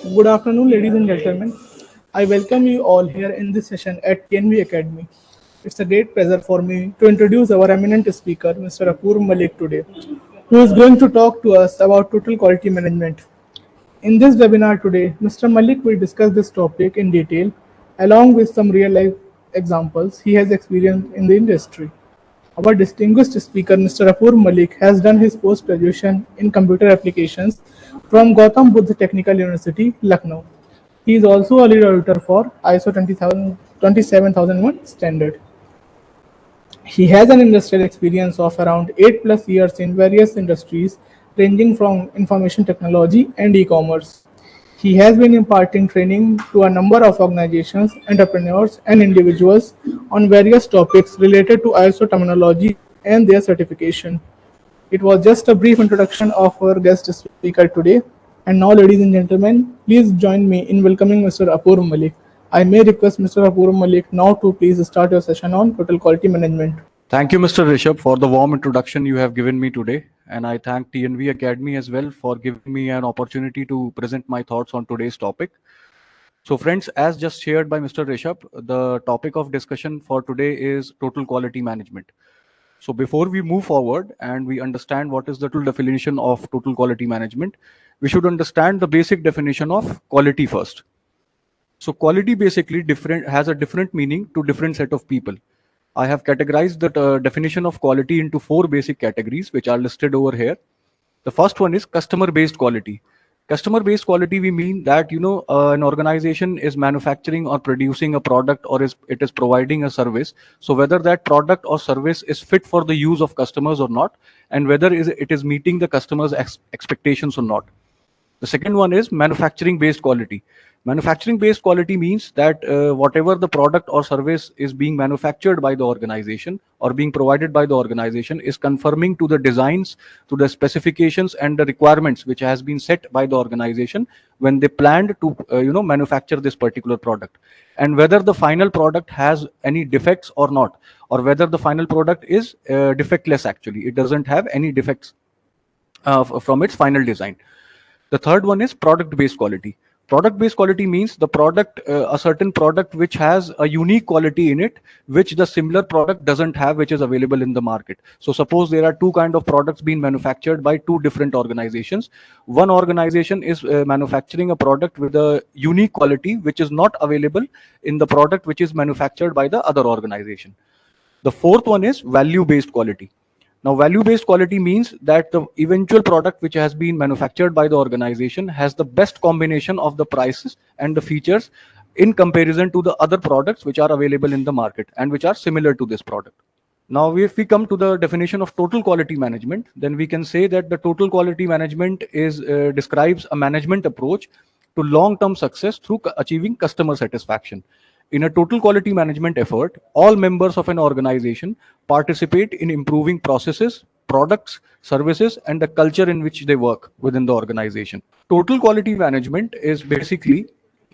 Good afternoon, ladies and gentlemen. I welcome you all here in this session at TNV Academy. It's a great pleasure for me to introduce our eminent speaker, Mr. Apoor Malik, today, who is going to talk to us about total quality management. In this webinar today, Mr. Malik will discuss this topic in detail, along with some real life examples he has experienced in the industry. Our distinguished speaker, Mr. Apoor Malik, has done his post graduation in computer applications from Gautam Buddha Technical University, Lucknow. He is also a lead auditor for ISO 27001 standard. He has an industrial experience of around 8 plus years in various industries ranging from information technology and e-commerce. He has been imparting training to a number of organizations, entrepreneurs, and individuals on various topics related to ISO terminology and their certification. It was just a brief introduction of our guest speaker today. And now, ladies and gentlemen, please join me in welcoming Mr. Apoor Malik. I may request Mr. Apoor Malik now to please start your session on total quality management. Thank you, Mr. Rishabh, for the warm introduction you have given me today. And I thank TNV Academy as well for giving me an opportunity to present my thoughts on today's topic. So friends, as just shared by Mr. Rishabh, the topic of discussion for today is total quality management. So before we move forward and we understand what is the full definition of total quality management, we should understand the basic definition of quality first. So quality basically has a different meaning to different set of people. I have categorized the definition of quality into 4 basic categories, which are listed over here. The first one is customer-based quality. Customer-based quality, we mean that an organization is manufacturing or producing a product, or it is providing a service. So whether that product or service is fit for the use of customers or not, and whether it is meeting the customers' expectations or not. The second one is manufacturing-based quality. Manufacturing-based quality means that whatever the product or service is being manufactured by the organization or being provided by the organization is conforming to the designs, to the specifications and the requirements which has been set by the organization when they planned to manufacture this particular product. And whether the final product has any defects or not, or whether the final product is defectless, actually it doesn't have any defects from its final design. The third one is product-based quality. Product-based quality means the product, a certain product which has a unique quality in it, which the similar product doesn't have, which is available in the market. So suppose there are 2 kind of products being manufactured by 2 different organizations. One organization is manufacturing a product with a unique quality, which is not available in the product which is manufactured by the other organization. The fourth one is value-based quality. Now, value-based quality means that the eventual product which has been manufactured by the organization has the best combination of the prices and the features in comparison to the other products which are available in the market and which are similar to this product. Now, if we come to the definition of total quality management, then we can say that the total quality management describes a management approach to long-term success through achieving customer satisfaction. In a total quality management effort, all members of an organization participate in improving processes, products, services, and the culture in which they work within the organization. Total quality management is basically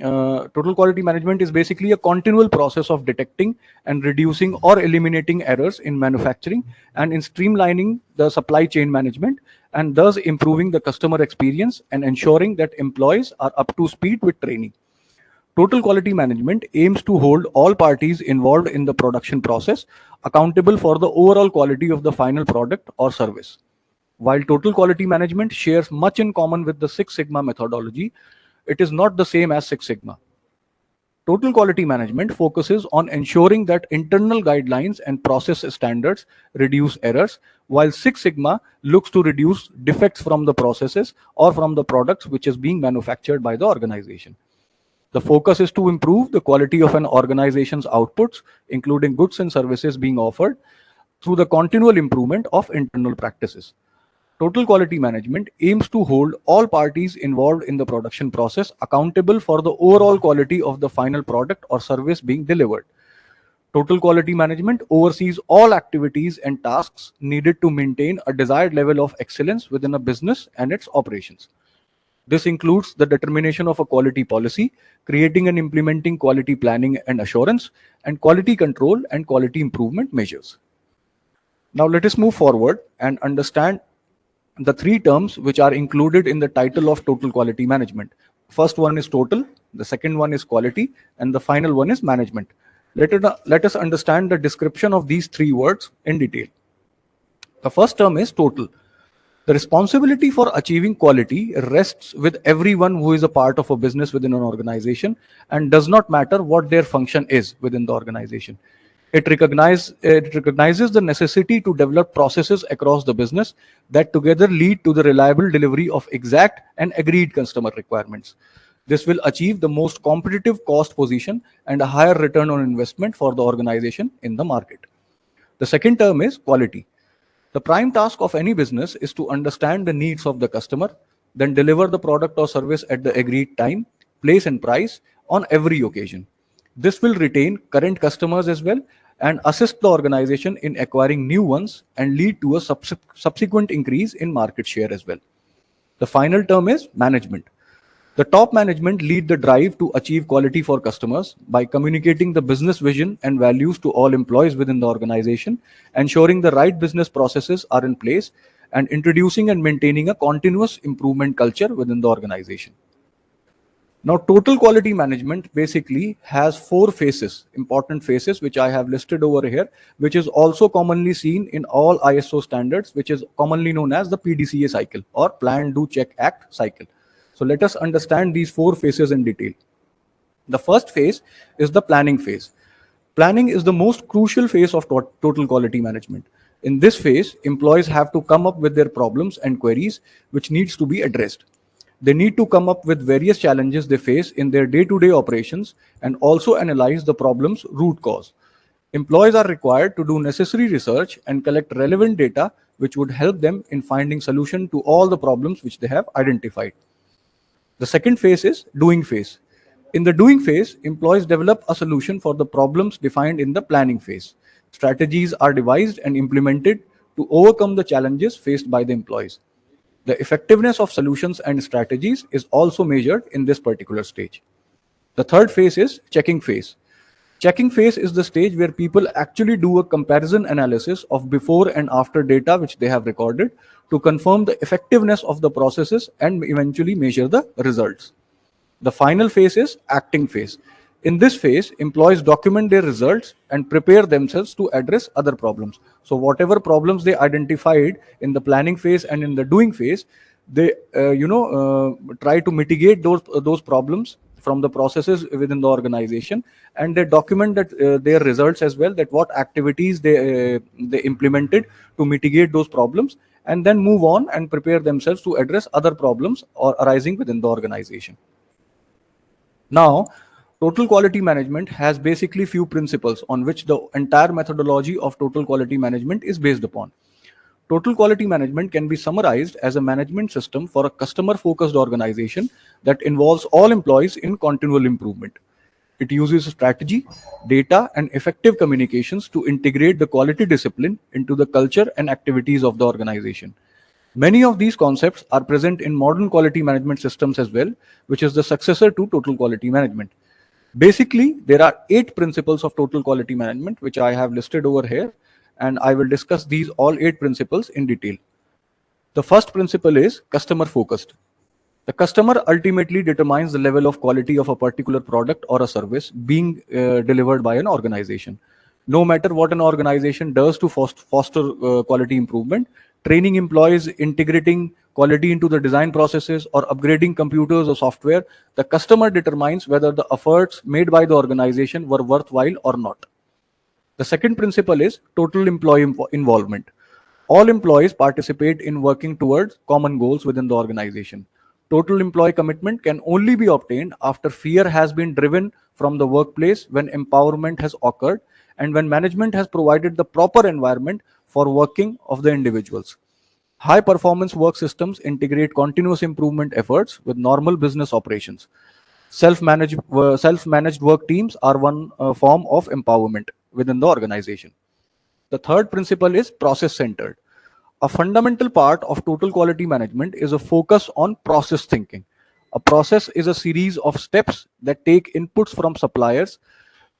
a continual process of detecting and reducing or eliminating errors in manufacturing and in streamlining the supply chain management, and thus improving the customer experience and ensuring that employees are up to speed with training. Total quality management aims to hold all parties involved in the production process accountable for the overall quality of the final product or service. While total quality management shares much in common with the Six Sigma methodology, it is not the same as Six Sigma. Total quality management focuses on ensuring that internal guidelines and process standards reduce errors, while Six Sigma looks to reduce defects from the processes or from the products which is being manufactured by the organization. The focus is to improve the quality of an organization's outputs, including goods and services being offered, through the continual improvement of internal practices. Total quality management aims to hold all parties involved in the production process accountable for the overall quality of the final product or service being delivered. Total quality management oversees all activities and tasks needed to maintain a desired level of excellence within a business and its operations. This includes the determination of a quality policy, creating and implementing quality planning and assurance, and quality control and quality improvement measures. Now let us move forward and understand the 3 terms which are included in the title of total quality management. First one is total, the second one is quality, and the final one is management. Let us understand the description of these three words in detail. The first term is total. The responsibility for achieving quality rests with everyone who is a part of a business within an organization, and does not matter what their function is within the organization. It recognizes the necessity to develop processes across the business that together lead to the reliable delivery of exact and agreed customer requirements. This will achieve the most competitive cost position and a higher return on investment for the organization in the market. The second term is quality. The prime task of any business is to understand the needs of the customer, then deliver the product or service at the agreed time, place, and price on every occasion. This will retain current customers as well and assist the organization in acquiring new ones and lead to a subsequent increase in market share as well. The final term is management. The top management lead the drive to achieve quality for customers by communicating the business vision and values to all employees within the organization, ensuring the right business processes are in place, and introducing and maintaining a continuous improvement culture within the organization. Now, total quality management basically has four phases, important phases, which I have listed over here, which is also commonly seen in all ISO standards, which is commonly known as the PDCA cycle or Plan, Do, Check, Act cycle. So let us understand these four phases in detail. The first phase is the planning phase. Planning is the most crucial phase of total quality management. In this phase, employees have to come up with their problems and queries which needs to be addressed. They need to come up with various challenges they face in their day-to-day operations and also analyze the problem's root cause. Employees are required to do necessary research and collect relevant data which would help them in finding solution to all the problems which they have identified. The second phase is doing phase. In the doing phase, employees develop a solution for the problems defined in the planning phase. Strategies are devised and implemented to overcome the challenges faced by the employees. The effectiveness of solutions and strategies is also measured in this particular stage. The third phase is checking phase. Checking phase is the stage where people actually do a comparison analysis of before and after data which they have recorded to confirm the effectiveness of the processes and eventually measure the results. The final phase is acting phase. In this phase, employees document their results and prepare themselves to address other problems. So whatever problems they identified in the planning phase and in the doing phase, they try to mitigate those problems from the processes within the organization, and they document that their results as well, that what activities they implemented to mitigate those problems, and then move on and prepare themselves to address other problems or arising within the organization. Now, total quality management has basically few principles on which the entire methodology of total quality management is based upon. Total quality management can be summarized as a management system for a customer focused organization that involves all employees in continual improvement. It uses strategy, data, and effective communications to integrate the quality discipline into the culture and activities of the organization. Many of these concepts are present in modern quality management systems as well, which is the successor to total quality management. Basically, there are 8 principles of total quality management, which I have listed over here, and I will discuss these all 8 principles in detail. The first principle is customer focused. The customer ultimately determines the level of quality of a particular product or a service being delivered by an organization. No matter what an organization does to foster quality improvement, training employees, integrating quality into the design processes, or upgrading computers or software, the customer determines whether the efforts made by the organization were worthwhile or not. The second principle is total employee involvement. All employees participate in working towards common goals within the organization. Total employee commitment can only be obtained after fear has been driven from the workplace, when empowerment has occurred, and when management has provided the proper environment for working of the individuals. High performance work systems integrate continuous improvement efforts with normal business operations. Self-managed work teams are one form of empowerment within the organization. The third principle is process centered. A fundamental part of total quality management is a focus on process thinking. A process is a series of steps that take inputs from suppliers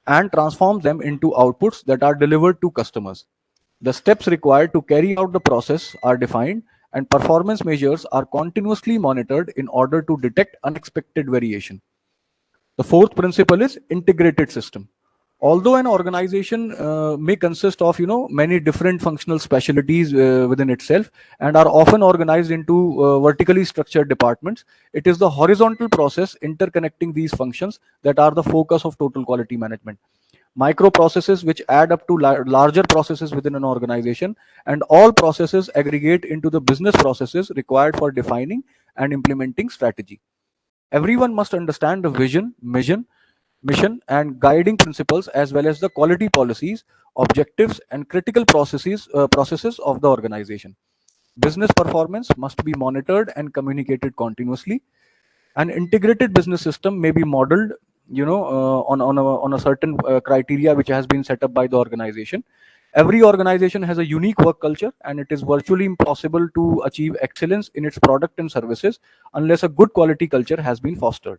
and transform them into outputs that are delivered to customers. The steps required to carry out the process are defined, and performance measures are continuously monitored in order to detect unexpected variation. The fourth principle is integrated system. Although an organization may consist of many different functional specialties within itself and are often organized into vertically structured departments, it is the horizontal process interconnecting these functions that are the focus of total quality management. Microprocesses which add up to larger processes within an organization, and all processes aggregate into the business processes required for defining and implementing strategy. Everyone must understand the vision, mission, and guiding principles, as well as the quality policies, objectives, and critical processes of the organization. Business performance must be monitored and communicated continuously. An integrated business system may be modeled on a certain criteria which has been set up by the organization. Every organization has a unique work culture, and it is virtually impossible to achieve excellence in its product and services unless a good quality culture has been fostered.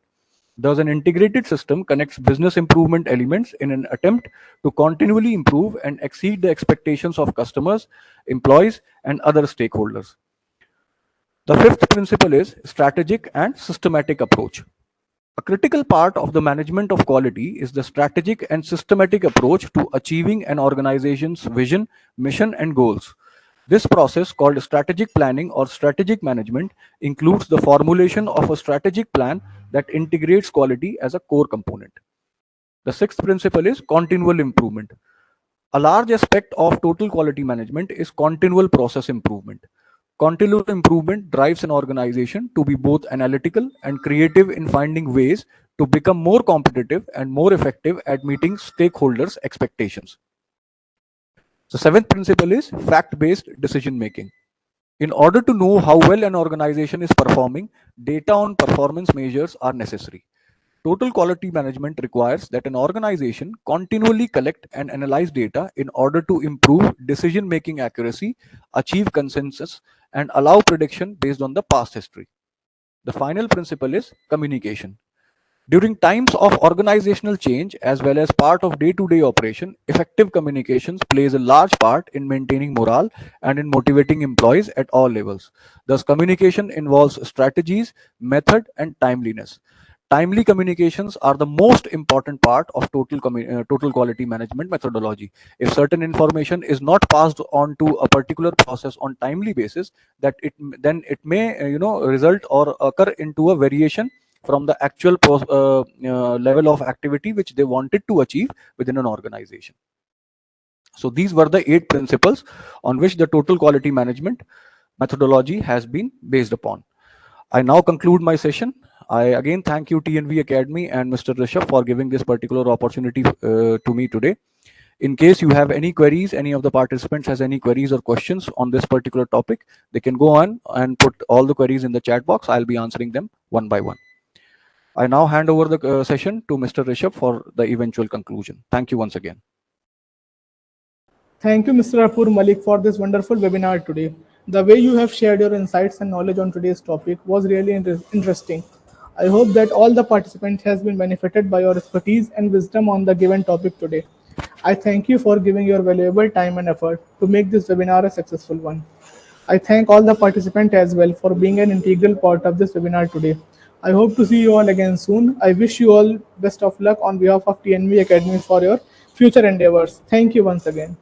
Thus, an integrated system connects business improvement elements in an attempt to continually improve and exceed the expectations of customers, employees, and other stakeholders. The fifth principle is strategic and systematic approach. A critical part of the management of quality is the strategic and systematic approach to achieving an organization's vision, mission, and goals. This process, called strategic planning or strategic management, includes the formulation of a strategic plan that integrates quality as a core component. The sixth principle is continual improvement. A large aspect of total quality management is continual process improvement. Continual improvement drives an organization to be both analytical and creative in finding ways to become more competitive and more effective at meeting stakeholders' expectations. The seventh principle is fact based decision making. In order to know how well an organization is performing, data on performance measures are necessary. Total quality management requires that an organization continually collect and analyze data in order to improve decision making accuracy, achieve consensus, and allow prediction based on the past history. The final principle is communication. During times of organizational change as well as part of day to day operation, effective communications plays a large part in maintaining morale and in motivating employees at all levels. Thus, communication involves strategies, method, and timeliness. Timely communications are the most important part of total quality management methodology. If certain information is not passed on to a particular process on timely basis, that it then it may result or occur into a variation from the actual level of activity which they wanted to achieve within an organization. So these were the 8 principles on which the total quality management methodology has been based upon. I now conclude my session. I again thank you, TNV Academy and Mr. Rishabh, for giving this particular opportunity to me today. In case you have any queries, any of the participants has any queries or questions on this particular topic, they can go on and put all the queries in the chat box. I'll be answering them one by one. I now hand over the session to Mr. Rishabh for the eventual conclusion. Thank you once again. Thank you, Mr. Apur Malik, for this wonderful webinar today. The way you have shared your insights and knowledge on today's topic was really interesting. I hope that all the participants has been benefited by your expertise and wisdom on the given topic today. I thank you for giving your valuable time and effort to make this webinar a successful one. I thank all the participants as well for being an integral part of this webinar today. I hope to see you all again soon. I wish you all best of luck on behalf of TNV Academy for your future endeavors. Thank you once again.